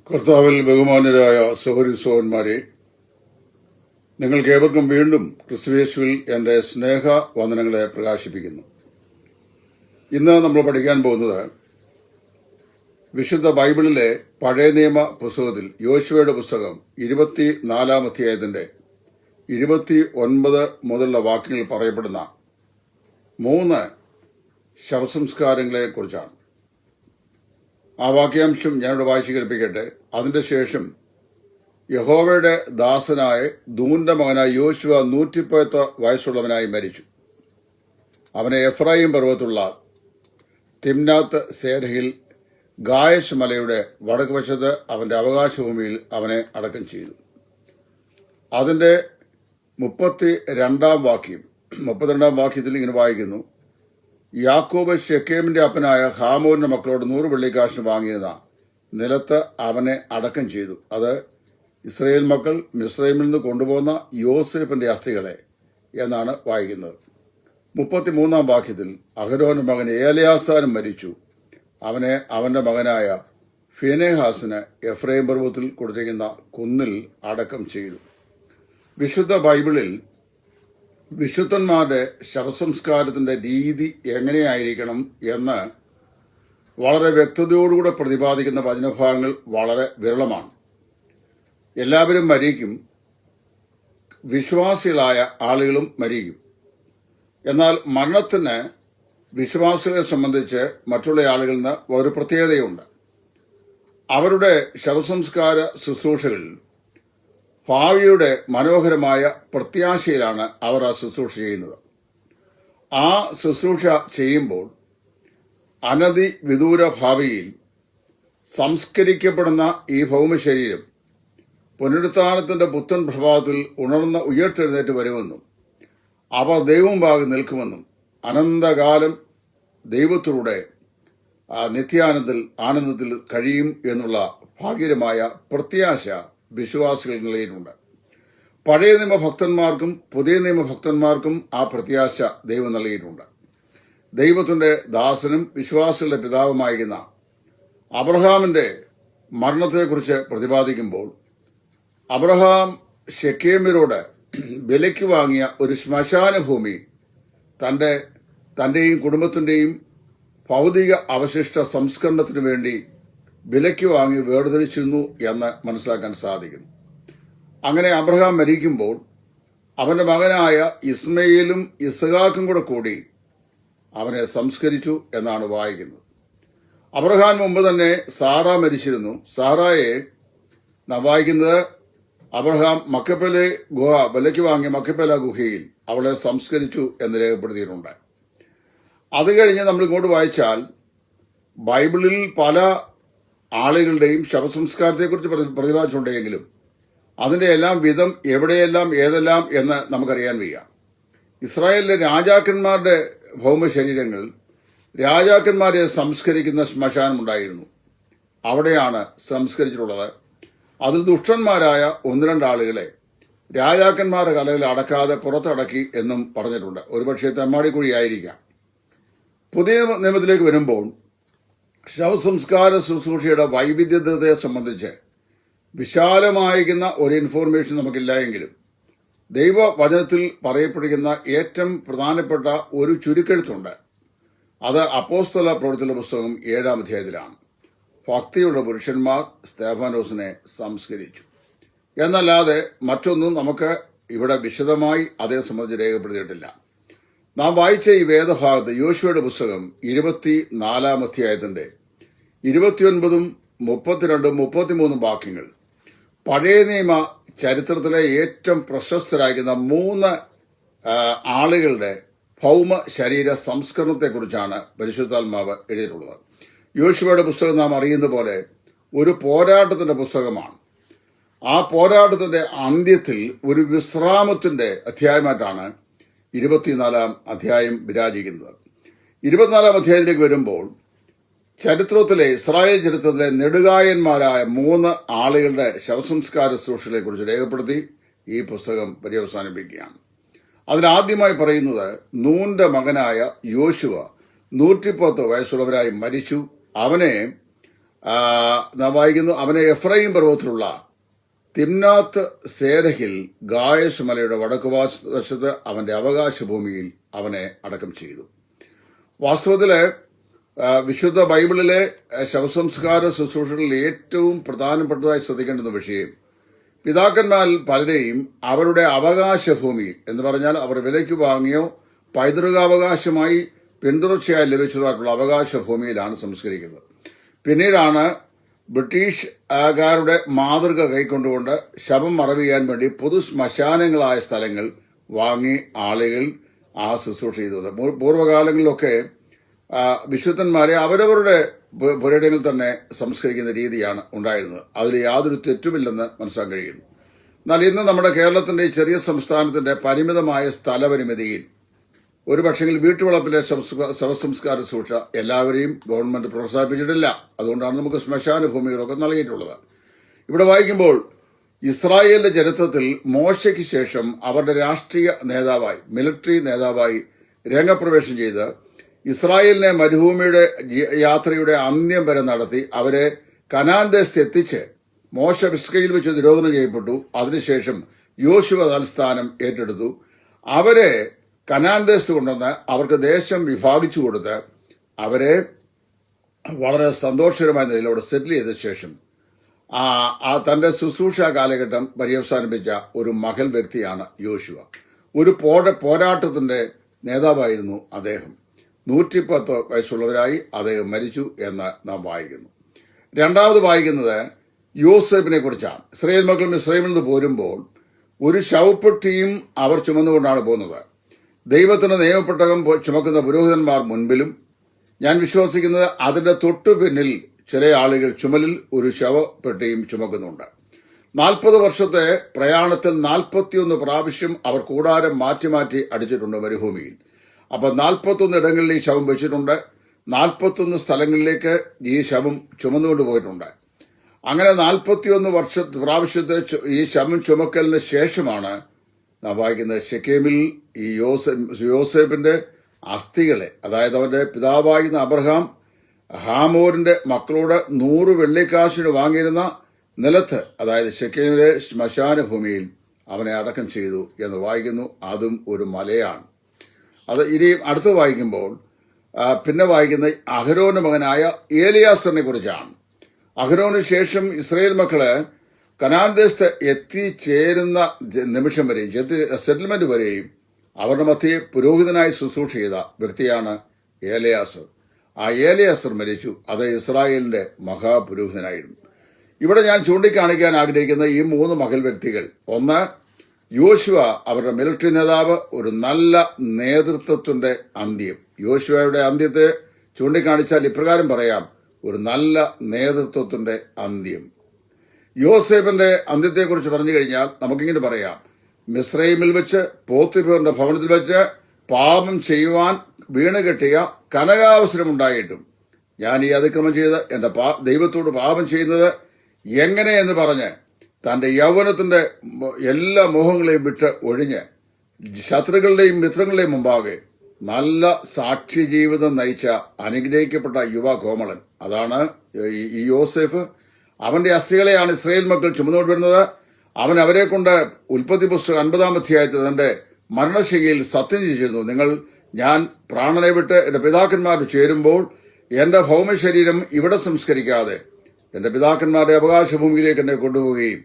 കർത്താവിൽ ബഹുമാന്യരായ സഹോദരീസഹോദരന്മാരെ, നിങ്ങൾക്കേവർക്കും വീണ്ടും ക്രിസ്തുയേശുവിൽ എന്റെ സ്നേഹ വന്ദനങ്ങളെ പ്രകാശിപ്പിക്കുന്നു. ഇന്ന് നമ്മൾ പഠിക്കാൻ പോകുന്നത് വിശുദ്ധ ബൈബിളിലെ പഴയ നിയമ പുസ്തകത്തിൽ യോശുവയുടെ പുസ്തകം 24-ാം അധ്യായത്തിന്റെ 29 മുതലുള്ള വാക്യങ്ങളിൽ പറയപ്പെടുന്ന 3 ശവസംസ്കാരങ്ങളെക്കുറിച്ചാണ്. ആ വാക്യാംശം ഞാനിവിടെ വായിച്ചു കേൾപ്പിക്കട്ടെ. അതിന്റെ ശേഷം യഹോവയുടെ ദാസനായ ദൂന്റെ മകനായ യോശുവ 110 വയസ്സുള്ളവനായി മരിച്ചു. അവനെ എഫ്രായിം പർവ്വതത്തുള്ള തിമ്നാത്ത് സേരഹിൽ ഗായശ് മലയുടെ വടക്ക് വശത്ത് അവന്റെ അവകാശഭൂമിയിൽ അവനെ അടക്കം ചെയ്തു. അതിന്റെ 32-ാം വാക്യത്തിൽ ഇങ്ങനെ വായിക്കുന്നു: യാക്കോബ് ഷെക്കേമിന്റെ അപ്പനായ ഹാമോറിന്റെ മക്കളോട് 100 വെള്ളിക്കാശിന് വാങ്ങിയിരുന്ന നിലത്ത് അവനെ അടക്കം ചെയ്തു. അത് ഇസ്രായേൽ മക്കൾ മിസ്രൈമിൽ നിന്ന് കൊണ്ടുപോകുന്ന യോസേഫിന്റെ അസ്ഥികളെ എന്നാണ് വായിക്കുന്നത്. 33-ാം വാക്യത്തിൽ അഹരോന്റെ മകൻ ഏലയാസാരും മരിച്ചു. അവനെ അവന്റെ മകനായ ഫിനെഹാസിന് എഫ്രൈം പർവ്വതത്തിൽ കൊടുത്തിരിക്കുന്ന കുന്നിൽ അടക്കം ചെയ്തു. വിശുദ്ധ ബൈബിളിൽ വിശുദ്ധന്മാരുടെ ശവസംസ്കാരത്തിന്റെ രീതി എങ്ങനെയായിരിക്കണം എന്ന് വളരെ വ്യക്തതയോടുകൂടെ പ്രതിപാദിക്കുന്ന വചനഭാഗങ്ങൾ വളരെ വിരളമാണ്. എല്ലാവരും മരിക്കും, വിശ്വാസികളായ ആളുകളും മരിക്കും. എന്നാൽ മരണത്തിന് വിശ്വാസികളെ സംബന്ധിച്ച് മറ്റുള്ള ആളുകളിൽ നിന്ന് ഒരു പ്രത്യേകതയുണ്ട്. അവരുടെ ശവസംസ്കാര ശുശ്രൂഷകളിൽ ഭാവിയുടെ മനോഹരമായ പ്രത്യാശയിലാണ് അവർ ആ ശുശ്രൂഷ ചെയ്യുന്നത്. ആ ശുശ്രൂഷ ചെയ്യുമ്പോൾ വിദൂര ഭാവിയിൽ സംസ്കരിക്കപ്പെടുന്ന ഈ ഭൗമശരീരം പുനരുത്ഥാനത്തിന്റെ പുത്തൻ പ്രഭാതത്തിൽ ഉണർന്ന് ഉയർത്തെഴുന്നേറ്റ് വരുമെന്നും അവർ ദൈവമുമ്പാകെ നിൽക്കുമെന്നും അനന്തകാലം ദൈവത്തിലൂടെ ആനന്ദത്തിൽ കഴിയും എന്നുള്ള ഭാഗ്യകരമായ പ്രത്യാശ വിശ്വാസികളുടെ നിലയിലുണ്ട്. പഴയ നിയമ ഭക്തന്മാർക്കും പുതിയ നിയമ ഭക്തന്മാർക്കും ആ പ്രത്യാശ ദൈവം നൽകിയിട്ടുണ്ട്. ദൈവത്തിന്റെ ദാസനും വിശ്വാസികളുടെ പിതാവുമായിരുന്ന അബ്രഹാമിന്റെ മരണത്തെക്കുറിച്ച് പ്രതിപാദിക്കുമ്പോൾ അബ്രഹാം ഷെക്കേമ്യരോട് വിലയ്ക്ക് വാങ്ങിയ ഒരു ശ്മശാന ഭൂമി തന്റെയും കുടുംബത്തിന്റെയും ഭൗതിക അവശിഷ്ട സംസ്കരണത്തിനു വേണ്ടി വിലയ്ക്ക് വാങ്ങി വേർതിരിച്ചിരുന്നു എന്ന് മനസ്സിലാക്കാൻ സാധിക്കുന്നു. അങ്ങനെ അബ്രഹാം മരിക്കുമ്പോൾ അവന്റെ മകനായ ഇസ്മയിലും ഇസ്ഹാക്കും കൂടി അവനെ സംസ്കരിച്ചു എന്നാണ് വായിക്കുന്നത്. അബ്രഹാം മുമ്പ് തന്നെ സാറ മരിച്ചിരുന്നു. സാറായെ നാം വായിക്കുന്നത് അബ്രഹാം മക്കപ്പേലെ ഗുഹ വിലയ്ക്ക് വാങ്ങിയ മക്കപ്പേല ഗുഹയിൽ അവളെ സംസ്കരിച്ചു എന്ന് രേഖപ്പെടുത്തിയിട്ടുണ്ട്. അത് കഴിഞ്ഞ് നമ്മൾ ഇങ്ങോട്ട് വായിച്ചാൽ ബൈബിളിൽ പല ആളുകളുടെയും ശവസംസ്കാരത്തെക്കുറിച്ച് പ്രതിപാദിച്ചിട്ടുണ്ടെങ്കിലും അതിന്റെ എല്ലാം വിധം എവിടെയെല്ലാം ഏതെല്ലാം എന്ന് നമുക്കറിയാൻ വയ്യ. ഇസ്രായേലിലെ രാജാക്കന്മാരുടെ ഭൗമശരീരങ്ങൾ രാജാക്കന്മാരെ സംസ്കരിക്കുന്ന ശ്മശാനമുണ്ടായിരുന്നു. അവിടെയാണ് സംസ്കരിച്ചിട്ടുള്ളത്. അതിൽ ദുഷ്ടന്മാരായ 1-2 ആളുകളെ രാജാക്കന്മാരുടെ കലയിൽ അടക്കാതെ പുറത്തടക്കി എന്നും പറഞ്ഞിട്ടുണ്ട്. ഒരുപക്ഷെ തെമ്മാടിക്കുഴിയായിരിക്കാം. പുതിയ നിയമത്തിലേക്ക് വരുമ്പോൾ ശവസംസ്കാര ശുശ്രൂഷയുടെ വൈവിധ്യതയെ സംബന്ധിച്ച് വിശാലമായിരിക്കുന്ന ഒരു ഇൻഫോർമേഷൻ നമുക്കില്ല എങ്കിലും ദൈവവചനത്തിൽ പറയപ്പെടുന്ന ഏറ്റവും പ്രധാനപ്പെട്ട ഒരു ചുരുക്കെഴുത്തുണ്ട്. അത് അപ്പോസ്തല പ്രവൃത്തികളുടെ പുസ്തകം 7-ാം അധ്യായത്തിലാണ്. ഭക്തിയുള്ള പുരുഷന്മാർ സ്തെഫാനോസിനെ സംസ്കരിച്ചു എന്നല്ലാതെ മറ്റൊന്നും നമുക്ക് ഇവിടെ വിശദമായി അതേ സംബന്ധിച്ച് രേഖപ്പെടുത്തിയിട്ടില്ല. നാം വായിച്ച ഈ വേദഭാഗത്ത് യോശുവയുടെ പുസ്തകം 24-ാം അധ്യായത്തിന്റെ 29, 32, 33 വാക്യങ്ങൾ പഴയ നിയമ ചരിത്രത്തിലെ ഏറ്റവും പ്രശസ്തരായിരിക്കുന്ന 3 ആളുകളുടെ ഭൗമ ശരീര സംസ്കരണത്തെക്കുറിച്ചാണ് പരിശുദ്ധാത്മാവ് എഴുതിയിട്ടുള്ളത്. യോശുവയുടെ പുസ്തകം നാം അറിയുന്ന പോലെ ഒരു പോരാട്ടത്തിന്റെ പുസ്തകമാണ്. ആ പോരാട്ടത്തിന്റെ അന്ത്യത്തിൽ ഒരു വിശ്രാമത്തിന്റെ അധ്യായമായിട്ടാണ് 24-ാം അധ്യായം വിരാജിക്കുന്നത്. 24-ാം അധ്യായത്തിലേക്ക് വരുമ്പോൾ ഇസ്രായേൽ ചരിത്രത്തിലെ നെടുകായന്മാരായ 3 ആളുകളുടെ ശവസംസ്കാര ശുശ്രൂഷകളെക്കുറിച്ച് രേഖപ്പെടുത്തി ഈ പുസ്തകം പര്യവസാനിപ്പിക്കുകയാണ്. അതിനാദ്യമായി പറയുന്നത് നൂന്റെ മകനായ യോശുവ 110 വയസ്സുള്ളവരായി മരിച്ചു. അവനെ നാം വായിക്കുന്നു, അവനെ എഫ്രൈം പർവ്വതത്തിലുള്ള തിമ്നാത്ത് സേരഹിൽ ഗായസ് മലയുടെ വടക്കുവശത്ത് അവന്റെ അവകാശ ഭൂമിയിൽ അവനെ അടക്കം ചെയ്തു. വാസ്തവത്തില് വിശുദ്ധ ബൈബിളിലെ ശവസംസ്കാര ശുശ്രൂഷകളിൽ ഏറ്റവും പ്രധാനപ്പെട്ടതായി ശ്രദ്ധിക്കേണ്ടുന്ന വിഷയം, പിതാക്കന്മാരിൽ പലരെയും അവരുടെ അവകാശ ഭൂമി എന്ന് പറഞ്ഞാൽ അവർ വിലയ്ക്ക് വാങ്ങിയോ പൈതൃകാവകാശമായി പിന്തുടർച്ചയായി ലഭിച്ചതായിട്ടുള്ള അവകാശ ഭൂമിയിലാണ് സംസ്കരിക്കുന്നത്. പിന്നീടാണ് ബ്രിട്ടീഷുകാരുടെ മാതൃക കൈക്കൊണ്ടുകൊണ്ട് ശവം മറവ് ചെയ്യാൻ വേണ്ടി പൊതു ശ്മശാനങ്ങളായ സ്ഥലങ്ങൾ വാങ്ങി ആളുകൾ ആ ശുശ്രൂഷ ചെയ്തത്. പൂർവ്വകാലങ്ങളിലൊക്കെ വിശുദ്ധന്മാരെ അവരവരുടെ പുരയിടങ്ങളിൽ തന്നെ സംസ്കരിക്കുന്ന രീതിയാണ് ഉണ്ടായിരുന്നത്. അതിൽ യാതൊരു തെറ്റുമില്ലെന്ന് മനസ്സിലാക്കാൻ കഴിയുന്നു. എന്നാൽ ഇന്ന് നമ്മുടെ കേരളത്തിന്റെ ചെറിയ സംസ്ഥാനത്തിന്റെ പരിമിതമായ സ്ഥലപരിമിതിയിൽ ഒരുപക്ഷെങ്കിൽ വീട്ടുവളപ്പിലെ ശവസംസ്കാര ശുശ്രൂഷ എല്ലാവരെയും ഗവൺമെന്റ് പ്രോത്സാഹിപ്പിച്ചിട്ടില്ല. അതുകൊണ്ടാണ് നമുക്ക് ശ്മശാന ഭൂമികളൊക്കെ നൽകിയിട്ടുള്ളത്. ഇവിടെ വായിക്കുമ്പോൾ ഇസ്രായേലിന്റെ ചരിത്രത്തിൽ മോശയ്ക്ക് ശേഷം അവരുടെ രാഷ്ട്രീയ നേതാവായി, മിലിറ്ററി നേതാവായി രംഗപ്രവേശം ചെയ്ത് ഇസ്രായേലിനെ മരുഭൂമിയുടെ യാത്രയുടെ അന്ത്യം വരെ നടത്തി അവരെ കനാൻ ദേശത്ത് എത്തിച്ച് മോശ പിസ്കയിൽ വെച്ച് നിരോധനം ചെയ്യപ്പെട്ടു. അതിനുശേഷം യോശുവ തലസ്ഥാനം ഏറ്റെടുത്തു. അവരെ കനാൻ ദേശത്ത് കൊണ്ടുവന്ന് അവർക്ക് ദേശം വിഭാഗിച്ചു കൊടുത്ത് അവരെ വളരെ സന്തോഷകരമായ നിലയിൽ അവിടെ സെറ്റിൽ ചെയ്ത ശേഷം തന്റെ ശുശ്രൂഷ കാലഘട്ടം പര്യവസാനിപ്പിച്ച ഒരു മഹൽ വ്യക്തിയാണ് യോശുവ. ഒരു പോരാട്ടത്തിന്റെ നേതാവായിരുന്നു അദ്ദേഹം. 110 വയസ്സുള്ളവരായി അദ്ദേഹം മരിച്ചു എന്ന് നാം വായിക്കുന്നു. രണ്ടാമത് വായിക്കുന്നത് യോസേഫിനെ കുറിച്ചാണ്. ഇസ്രായേൽ മക്കൾ മിസ്രൈമിൽ നിന്ന് പോരുമ്പോൾ ഒരു ശവപ്പെട്ടിയും അവർ ചുമന്നുകൊണ്ടാണ് പോകുന്നത്. ദൈവത്തിന്റെ നിയമപ്പെട്ടകം ചുമക്കുന്ന പുരോഹിതന്മാർ മുൻപിലും, ഞാൻ വിശ്വസിക്കുന്നത് അതിന്റെ തൊട്ടു പിന്നിൽ ചില ആളുകൾ ചുമലിൽ ഒരു ശവപ്പെട്ടിയും ചുമക്കുന്നുണ്ട്. 40 വർഷത്തെ പ്രയാണത്തിൽ 41 പ്രാവശ്യം അവർ കൂടാരം മാറ്റി മാറ്റി അടിച്ചിട്ടുണ്ട് മരുഭൂമിയിൽ. അപ്പൊ 41 ഇടങ്ങളിൽ ഈ ശവം വെച്ചിട്ടുണ്ട്. 41 സ്ഥലങ്ങളിലേക്ക് ഈ ശവം ചുമന്നുകൊണ്ട് പോയിട്ടുണ്ട്. അങ്ങനെ 41 പ്രാവശ്യത്തെ ഈ ശവം ചുമക്കലിന് ശേഷമാണ് നാം വായിക്കുന്നത് ഷെക്കേമിൽ ഈ യോസേഫിന്റെ അസ്ഥികളെ, അതായത് അവന്റെ പിതാവായിരുന്ന അബ്രഹാം ഹാമോരിന്റെ മക്കളോട് 100 വെള്ളിക്കാശിന് വാങ്ങിയിരുന്ന നിലത്ത്, അതായത് ഷെക്കേമിലെ ശ്മശാന ഭൂമിയിൽ അവനെ അടക്കം ചെയ്തു എന്ന് വായിക്കുന്നു. അതും ഒരു മലയാണ്. അത് ഇനിയും അടുത്ത് വായിക്കുമ്പോൾ പിന്നെ വായിക്കുന്ന അഹരോന്റെ മകനായ ഏലിയാസറിനെ കുറിച്ചാണ്. അഹരോന് ശേഷം ഇസ്രായേൽ മക്കള് കനാൻ ദേശത്ത് എത്തിച്ചേരുന്ന നിമിഷം വരെയും സെറ്റിൽമെന്റ് വരെയും അവരുടെ മധ്യേ പുരോഹിതനായി ശുശ്രൂഷ ചെയ്ത വ്യക്തിയാണ് ഏലിയാസർ. ആ ഏലിയാസർ മരിച്ചു. അത് ഇസ്രായേലിന്റെ മഹാപുരോഹിതനായിരുന്നു. ഇവിടെ ഞാൻ ചൂണ്ടിക്കാണിക്കാൻ ആഗ്രഹിക്കുന്ന ഈ 3 മഹൽ വ്യക്തികൾ, ഒന്ന് യോശുവ അവരുടെ മിലിറ്ററി നേതാവ്, ഒരു നല്ല നേതൃത്വത്തിന്റെ അന്ത്യം. യോശുവയുടെ അന്ത്യത്തെ ചൂണ്ടിക്കാണിച്ചാൽ ഇപ്രകാരം പറയാം, ഒരു നല്ല നേതൃത്വത്തിന്റെ അന്ത്യം. യോസേഫിന്റെ അന്ത്യത്തെക്കുറിച്ച് പറഞ്ഞു കഴിഞ്ഞാൽ നമുക്കിങ്ങനെ പറയാം, മിസ്രൈമിൽ വെച്ച് പോത്തിഫറിന്റെ ഭവനത്തിൽ വെച്ച് പാപം ചെയ്യുവാൻ വീണുകെട്ടിയ കനകാവസരമുണ്ടായിട്ടും ഞാൻ ഈ അതിക്രമം ചെയ്ത് എന്റെ ദൈവത്തോട് പാപം ചെയ്യുന്നത് എങ്ങനെയെന്ന് പറഞ്ഞ് തന്റെ യൗവനത്തിന്റെ എല്ലാ മോഹങ്ങളെയും വിട്ട് ഒഴിഞ്ഞ് ശത്രുക്കളുടെയും മിത്രങ്ങളുടെയും മുമ്പാകെ നല്ല സാക്ഷി ജീവിതം നയിച്ച അനുഗ്രഹിക്കപ്പെട്ട യുവ കോമളൻ, അതാണ് ഈ യോസേഫ്. അവന്റെ അസ്ഥികളെയാണ് ഇസ്രായേൽ മക്കൾ ചുമന്നുകൊണ്ട് വരുന്നത്. അവൻ അവരെ കൊണ്ട് ഉൽപ്പത്തി പുസ്തകം 50-ാം അധ്യായത്തിൽ തന്റെ മരണശൈലിയിൽ സത്യം ചെയ്തിരുന്നു, ഞാൻ പ്രാണനെ വിട്ട് എന്റെ പിതാക്കന്മാർ ചേരുമ്പോൾ എന്റെ ഭൗമശരീരം ഇവിടെ സംസ്കരിക്കാതെ എന്റെ പിതാക്കന്മാരുടെ അവകാശഭൂമിയിലേക്ക് എന്നെ കൊണ്ടുപോവുകയും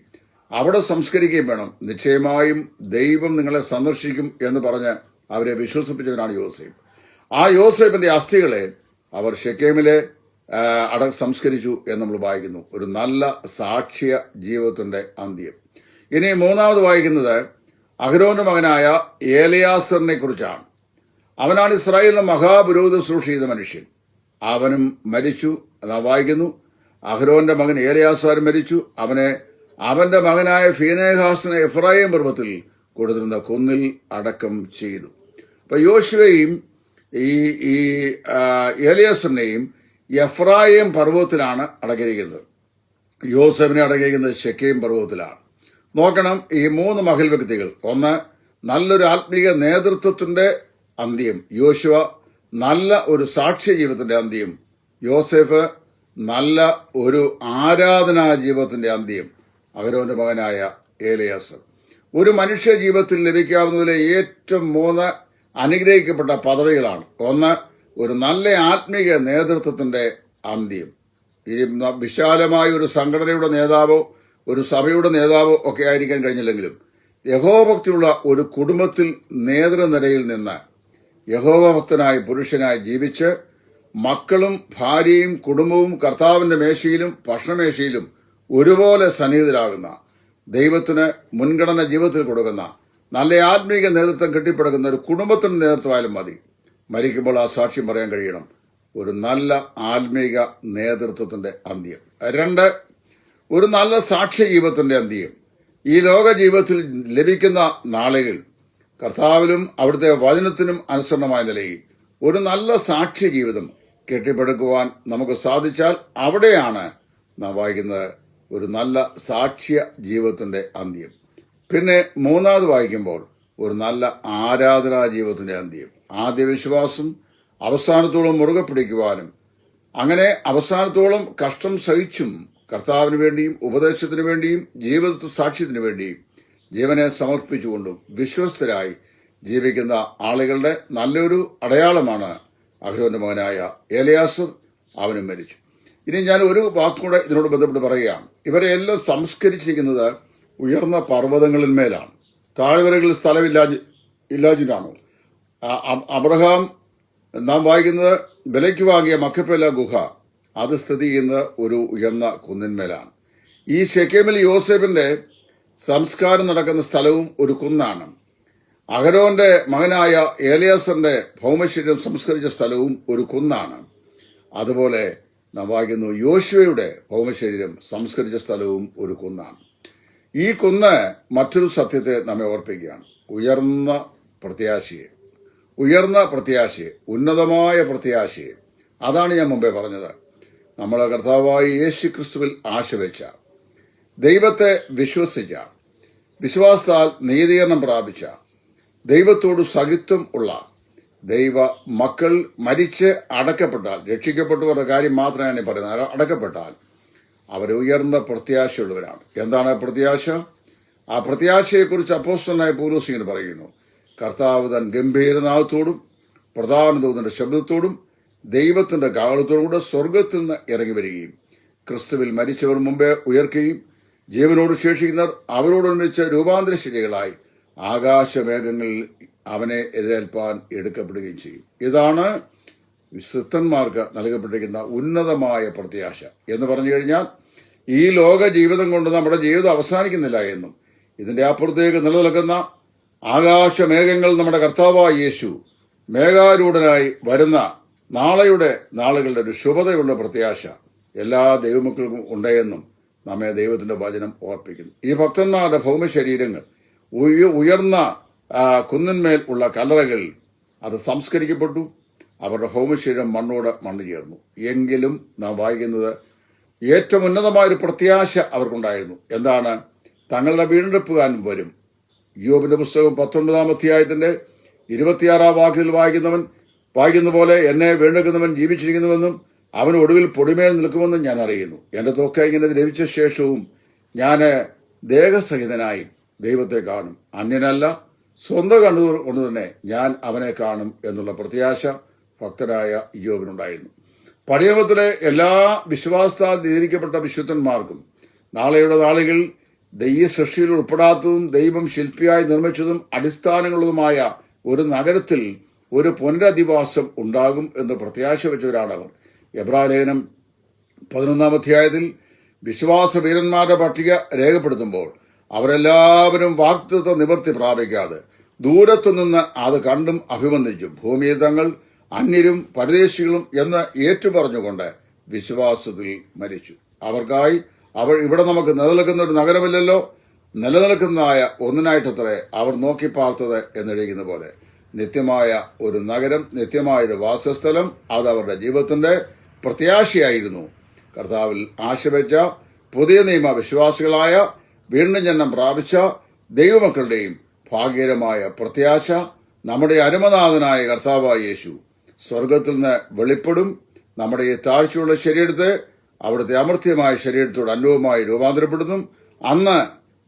അവിടെ സംസ്കരിക്കുകയും വേണം. നിശ്ചയമായും ദൈവം നിങ്ങളെ സന്ദർശിക്കും എന്ന് പറഞ്ഞ് അവരെ വിശ്വസിപ്പിച്ചവനാണ് യോസേഫ്. ആ യോസേഫിന്റെ അസ്ഥികളെ അവർ ഷെക്കേമിലെ സംസ്കരിച്ചു എന്ന് നമ്മൾ വായിക്കുന്നു. ഒരു നല്ല സാക്ഷ്യ ജീവിതത്തിന്റെ അന്ത്യം. ഇനി മൂന്നാമത് വായിക്കുന്നത് അഹരോന്റെ മകനായ ഏലിയാസറിനെ കുറിച്ചാണ്. അവനാണ് ഇസ്രായേലിന്റെ മഹാപുരോഹിത ശുശ്രൂഷ ചെയ്ത മനുഷ്യൻ. അവനും മരിച്ചു. നാം വായിക്കുന്നു, അഹരോന്റെ മകൻ ഏലിയാസാർ മരിച്ചു. അവന്റെ മകനായ ഫീനെഹാസിനെ എഫ്രായിം പർവ്വതത്തിൽ കൊടുത്തിരുന്ന കുന്നിൽ അടക്കം ചെയ്തു. അപ്പൊ യോശുവയും ഈ ഏലിയാസറിനെയും എഫ്രായിം പർവ്വതത്തിലാണ് അടക്കിയിരിക്കുന്നത്. യോസേഫിനെ അടക്കിയിരിക്കുന്നത് ഷെക്കേം പർവ്വതത്തിലാണ്. നോക്കണം, ഈ 3 മഹൽ വ്യക്തികൾ, ഒന്ന് നല്ലൊരു ആത്മീയ നേതൃത്വത്തിന്റെ അന്ത്യം, യോശുവ നല്ല ഒരു സാക്ഷ്യ ജീവിതത്തിന്റെ അന്ത്യം, യോസേഫ് നല്ല ഒരു ആരാധനാ ജീവിതത്തിന്റെ അന്ത്യം അഹരോന്റെ മകനായ ഏലിയാസർ. ഒരു മനുഷ്യ ജീവിതത്തിൽ ലഭിക്കാവുന്നതിലെ ഏറ്റവും 3 അനുഗ്രഹിക്കപ്പെട്ട പദവികളാണ്. ഒന്ന്, ഒരു നല്ല ആത്മീയ നേതൃത്വത്തിന്റെ അന്ത്യം. ഈ വിശാലമായ ഒരു സംഘടനയുടെ നേതാവോ ഒരു സഭയുടെ നേതാവോ ഒക്കെ ആയിരിക്കാൻ കഴിഞ്ഞില്ലെങ്കിലും യഹോഭക്തിയുള്ള ഒരു കുടുംബത്തിൽ നേതൃനിരയിൽ നിന്ന് യഹോഭക്തനായ പുരുഷനായി ജീവിച്ച് മക്കളും ഭാര്യയും കുടുംബവും കർത്താവിന്റെ മേശയിലും ഭക്ഷണമേശയിലും ഒരുപോലെ സന്നിഹിതരാകുന്ന, ദൈവത്തിന് മുൻഗണന ജീവിതത്തിൽ കൊടുക്കുന്ന, നല്ല ആത്മീയ നേതൃത്വം കെട്ടിപ്പടുക്കുന്ന ഒരു കുടുംബത്തിന്റെ നേതൃത്വമായാലും മതി. മരിക്കുമ്പോൾ ആ സാക്ഷ്യം പറയാൻ കഴിയണം, ഒരു നല്ല ആത്മീക നേതൃത്വത്തിന്റെ അന്ത്യം. 2, ഒരു നല്ല സാക്ഷ്യ ജീവിതത്തിന്റെ അന്ത്യം. ഈ ലോക ജീവിതത്തിൽ ലഭിക്കുന്ന നാളുകൾ കർത്താവിലും അവിടുത്തെ വചനത്തിനും അനുസരണമായ നിലയിൽ ഒരു നല്ല സാക്ഷ്യ ജീവിതം കെട്ടിപ്പടുക്കുവാൻ നമുക്ക് സാധിച്ചാൽ അവിടെയാണ് നാം വായിക്കുന്നത് ഒരു നല്ല സാക്ഷ്യ ജീവിതത്തിന്റെ അന്ത്യം. പിന്നെ 3ാമത് വായിക്കുമ്പോൾ ഒരു നല്ല ആരാധനാ ജീവിതത്തിന്റെ അന്ത്യം. ആദ്യ വിശ്വാസം അവസാനത്തോളം മുറുകെ പിടിക്കുവാനും അങ്ങനെ അവസാനത്തോളം കഷ്ടം സഹിച്ചും കർത്താവിന് വേണ്ടിയും ഉപദേശത്തിനു വേണ്ടിയും ജീവിത സാക്ഷ്യത്തിനു വേണ്ടിയും ജീവനെ സമർപ്പിച്ചുകൊണ്ടും വിശ്വസ്തരായി ജീവിക്കുന്ന ആളുകളുടെ നല്ലൊരു അടയാളമാണ് അഹരോന്റെ മകനായ ഏലിയാസർ. അവനും മരിച്ചു. ഇനി ഞാൻ ഒരു വാക്കുകൂടെ ഇതിനോട് ബന്ധപ്പെട്ട് പറയുകയാണ്. ഇവരെ എല്ലാം സംസ്കരിച്ചിരിക്കുന്നത് ഉയർന്ന പർവ്വതങ്ങളിന്മേലാണ്. താഴ്വരകളിൽ സ്ഥലമില്ലാഞ്ഞിട്ടാണോ? അബ്രഹാം നാം വായിക്കുന്നത് വിലയ്ക്ക് വാങ്ങിയ മക്കപ്പേല ഗുഹ അത് സ്ഥിതി ചെയ്യുന്ന ഒരു ഉയർന്ന കുന്നിന്മേലാണ്. ഈ ഷെക്കേമിൽ യോസേഫിന്റെ സംസ്കാരം നടക്കുന്ന സ്ഥലവും ഒരു കുന്നാണ്. അഹരോന്റെ മകനായ ഏലിയാസറിന്റെ ഭൗമശരീരം സംസ്കരിച്ച സ്ഥലവും ഒരു കുന്നാണ്. അതുപോലെ നാം വായിക്കുന്നു യോശുവയുടെ ഭൗമശരീരം സംസ്കരിച്ച സ്ഥലവും ഒരു കുന്നാണ്. ഈ കുന്ന് മറ്റൊരു സത്യത്തെ നമ്മെ ഓർപ്പിക്കുകയാണ്. ഉയർന്ന പ്രത്യാശയെ, ഉന്നതമായ പ്രത്യാശയെ. അതാണ് ഞാൻ മുമ്പേ പറഞ്ഞത്. നമ്മളെ കർത്താവായ യേശു ക്രിസ്തുവിൽ ആശ വെച്ച, ദൈവത്തെ വിശ്വസിച്ച, വിശ്വാസത്താൽ നീതീകരണം പ്രാപിച്ച, ദൈവത്തോട് സഖിത്വം ഉള്ള ദൈവ മക്കൾ മരിച്ച് അടക്കപ്പെട്ടാൽ, രക്ഷിക്കപ്പെട്ടവരുടെ കാര്യം മാത്രമാണ് പറയുന്നത്, അടക്കപ്പെട്ടാൽ അവർ ഉയർന്ന പ്രത്യാശയുള്ളവരാണ്. എന്താണ് പ്രത്യാശ? ആ പ്രത്യാശയെക്കുറിച്ച് അപ്പോസ്തലനായ പൗലോസ് ഇങ്ങനെ പറയുന്നു, കർത്താവ് തൻ ഗംഭീരനാഥത്തോടും പ്രധാന ദൂതന്റെ ശബ്ദത്തോടും ദൈവത്തിന്റെ കാഹളത്തോടും കൂടെ സ്വർഗത്തിൽ നിന്ന് ഇറങ്ങി വരികയും ക്രിസ്തുവിൽ മരിച്ചവർ മുമ്പേ ഉയർക്കുകയും ജീവനോട് ശേഷിക്കുന്നവർ അവരോടൊന്നിച്ച് രൂപാന്തര ശരീരങ്ങളായി ആകാശമേഘങ്ങളിൽ അവനെ എതിരേൽപ്പാൻ എടുക്കപ്പെടുകയും ചെയ്യും. ഇതാണ് വിശുദ്ധന്മാർക്ക് നൽകപ്പെട്ടിരിക്കുന്ന ഉന്നതമായ പ്രത്യാശ എന്ന് പറഞ്ഞു കഴിഞ്ഞാൽ ഈ ലോക ജീവിതം കൊണ്ട് നമ്മുടെ ജീവിതം അവസാനിക്കുന്നില്ല എന്നും ഇതിന്റെ അപ്പുറത്തേക്ക് നിലനിൽക്കുന്ന ആകാശമേഘങ്ങൾ നമ്മുടെ കർത്താവായ യേശു മേഘാരൂഢനായി വരുന്ന നാളുകളുടെ ഒരു ശുഭതയുള്ള പ്രത്യാശ എല്ലാ ദൈവമക്കൾക്കും ഉണ്ടെന്നും നമ്മെ ദൈവത്തിന്റെ വചനം ഓർപ്പിക്കുന്നു. ഈ ഭക്തന്മാരുടെ ഭൗമശരീരങ്ങൾ ഉയർന്ന കുന്നിന്മേൽ ഉള്ള കല്ലറകൾ അത് സംസ്കരിക്കപ്പെട്ടു. അവരുടെ ഭൗമശരീരം മണ്ണോട് മണ്ണ് ചേർന്നു. എങ്കിലും നാം വായിക്കുന്നത് ഏറ്റവും ഉന്നതമായൊരു പ്രത്യാശ അവർക്കുണ്ടായിരുന്നു. എന്താണ്? തങ്ങളുടെ വീണ്ടെടുപ്പുകാരൻ വരും. യോബിന്റെ പുസ്തകം 19-ാം അധ്യായത്തിന്റെ 26-ാം വാക്യത്തിൽ വായിക്കുന്ന പോലെ എന്നെ വീണ്ടെടുക്കുന്നവൻ ജീവിച്ചിരിക്കുന്നുവെന്നും അവൻ ഒടുവിൽ പൊടിമേൽ നിൽക്കുമെന്നും ഞാൻ അറിയുന്നു. എന്റെ തൊക്ക ഇങ്ങനെ ലഭിച്ച ശേഷവും ഞാൻ ദേഹസഹിതനായി ദൈവത്തെ കാണും. അന്യനല്ല, സ്വന്തം കണ്ണുകൾ കൊണ്ട് തന്നെ ഞാൻ അവനെ കാണും എന്നുള്ള പ്രത്യാശ ഭക്തരായ യോബിനുണ്ടായിരുന്നു. പഴയനിയമത്തിലെ എല്ലാ വിശ്വാസത്താൽ നിയന്ത്രിക്കപ്പെട്ട വിശുദ്ധന്മാർക്കും നാളെയുടെ നാളുകൾ ദൈവ സൃഷ്ടിയിൽ ഉൾപ്പെടാത്തതും ദൈവം ശില്പിയായി നിർമ്മിച്ചതും അടിസ്ഥാനങ്ങളുമായ ഒരു നഗരത്തിൽ ഒരു പുനരധിവാസം ഉണ്ടാകും എന്ന് പ്രത്യാശ വെച്ചവരാണവർ. എബ്രായലേഖനം 11-ാം അധ്യായത്തിൽ വിശ്വാസ വീരന്മാരുടെ പട്ടിക രേഖപ്പെടുത്തുമ്പോൾ അവരെല്ലാവരും വാഗ്ദത്ത നിവൃത്തി പ്രാപിക്കാതെ ദൂരത്തുനിന്ന് അത് കണ്ടും അഭിവന്ദിച്ചും ഭൂമിയിൽ തങ്ങൾ അന്യരും പരദേശികളും എന്ന് ഏറ്റുപറഞ്ഞുകൊണ്ട് വിശ്വാസത്തിൽ മരിച്ചു. അവർക്കായി ഇവിടെ നമുക്ക് നിലനിൽക്കുന്ന ഒരു നഗരമില്ലല്ലോ, നിലനിൽക്കുന്നതായ ഒന്നിനായിട്ടത്രേ അവർ നോക്കി പാർത്തത് എന്നെഴുതുന്ന പോലെ നിത്യമായ ഒരു നഗരം, നിത്യമായൊരു വാസസ്ഥലം, അത് അവരുടെ ജീവിതത്തിന്റെ പ്രത്യാശയായിരുന്നു. കർത്താവിൽ ആശവെച്ച പുതിയ നിയമ വിശ്വാസികളായ വീണ്ടും ജന്മം പ്രാപിച്ച ദൈവമക്കളുടെയും ഭാഗ്യകരമായ പ്രത്യാശ നമ്മുടെ അരുമനാഥനായ കർത്താവായ യേശു സ്വർഗത്തിൽ നിന്ന് വെളിപ്പെടും. നമ്മുടെ ഈ താഴ്ചയുള്ള ശരീരത്തെ അവിടുത്തെ അമർത്യമായ ശരീരത്തോട് അനുഭവമായി രൂപാന്തരപ്പെടുന്നു. അന്ന്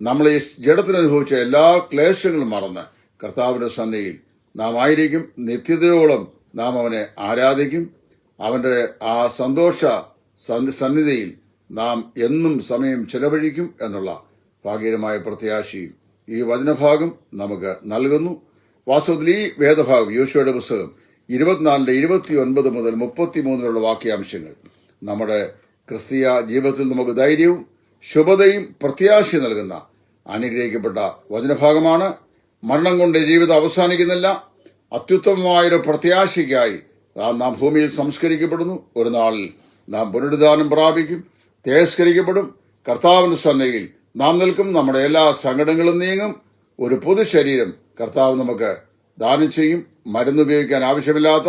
നമ്മൾ ഈ ജഡത്തിന് അനുഭവിച്ച എല്ലാ ക്ലേശങ്ങളും മറന്ന് കർത്താവിന്റെ സന്നിധിയിൽ നാം ആയിരിക്കും. നിത്യതയോളം നാം അവനെ ആരാധിക്കും. അവന്റെ ആ സന്തോഷ സന്നിധിയിൽ നാം എന്നും സമയം ചെലവഴിക്കും എന്നുള്ള ഭാഗ്യകരമായ പ്രത്യാശയും ഈ വചനഭാഗം നമുക്ക് നൽകുന്നു. വാസ്തവത്തിൽ ഈ വേദഭാഗം യോശുവയുടെ പുസ്തകം 24:29 മുതൽ 33 വാക്യാംശങ്ങൾ നമ്മുടെ ക്രിസ്തീയ ജീവിതത്തിൽ നമുക്ക് ധൈര്യവും ശുഭതയും പ്രത്യാശയും നൽകുന്ന അനുഗ്രഹിക്കപ്പെട്ട വചനഭാഗമാണ്. മരണം കൊണ്ട് ജീവിതം അവസാനിക്കുന്നില്ല. അത്യുത്തമമായൊരു പ്രത്യാശയ്ക്കായി നാം ഭൂമിയിൽ സംസ്കരിക്കപ്പെടുന്നു. ഒരു നാളിൽ നാം പുനരുദ്ധാനം പ്രാപിക്കും, തേജസ്കരിക്കപ്പെടും. കർത്താവിന്റെ സന്നിധിയിൽ നാം നിൽക്കും. നമ്മുടെ എല്ലാ സങ്കടങ്ങളും നീങ്ങും. ഒരു പൊതു ശരീരം കർത്താവ് നമുക്ക് ദാനം ചെയ്യും. മരുന്നുപയോഗിക്കാൻ ആവശ്യമില്ലാത്ത,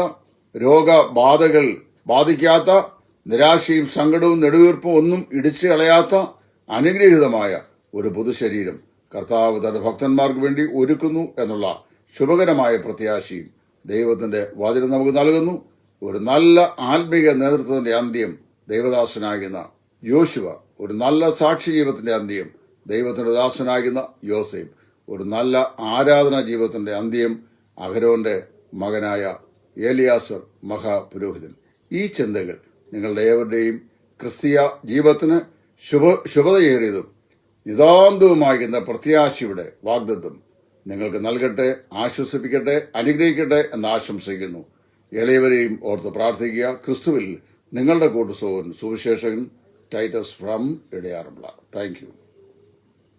രോഗബാധകൾ ബാധിക്കാത്ത, നിരാശയും സങ്കടവും നെടുവീർപ്പും ഒന്നും ഇടിച്ചു കളയാത്ത അനുഗ്രഹീതമായ ഒരു പൊതുശരീരം കർത്താവ് തന്റെ ഭക്തന്മാർക്ക് വേണ്ടി ഒരുക്കുന്നു എന്നുള്ള ശുഭകരമായ പ്രത്യാശയും ദൈവത്തിന്റെ വചനം നമുക്ക് നൽകുന്നു. ഒരു നല്ല ആത്മീക നേതൃത്വത്തിന്റെ അന്ത്യം ദൈവദാസനാകുന്ന യോശുവ, ഒരു നല്ല സാക്ഷി ജീവിതത്തിന്റെ അന്ത്യം ദൈവത്തിന്റെ ദാസനാകുന്ന യോസേഫ്, ഒരു നല്ല ആരാധനാ ജീവിതത്തിന്റെ അന്ത്യം അഹരോന്റെ മകനായ ഏലിയാസർ മഹാപുരോഹിതൻ. ഈ ചിന്തകൾ നിങ്ങളുടെ ഏവരുടെയും ക്രിസ്തീയ ജീവിതത്തിന് ശുഭതയേറിയതും നിതാന്തവുമാകുന്ന പ്രത്യാശയുടെ വാഗ്ദത്തം നിങ്ങൾക്ക് നൽകട്ടെ, ആശ്വസിപ്പിക്കട്ടെ, അനുഗ്രഹിക്കട്ടെ എന്ന് ആശംസിക്കുന്നു. എളിയവരെയും ഓർത്ത് പ്രാർത്ഥിക്കുക. ക്രിസ്തുവിൽ നിങ്ങളുടെ കൂട്ടുസഹോദരൻ സുവിശേഷകൻ ടൈറ്റസ് ഫ്രം ഇടയാറുമുള്ള. Thank U.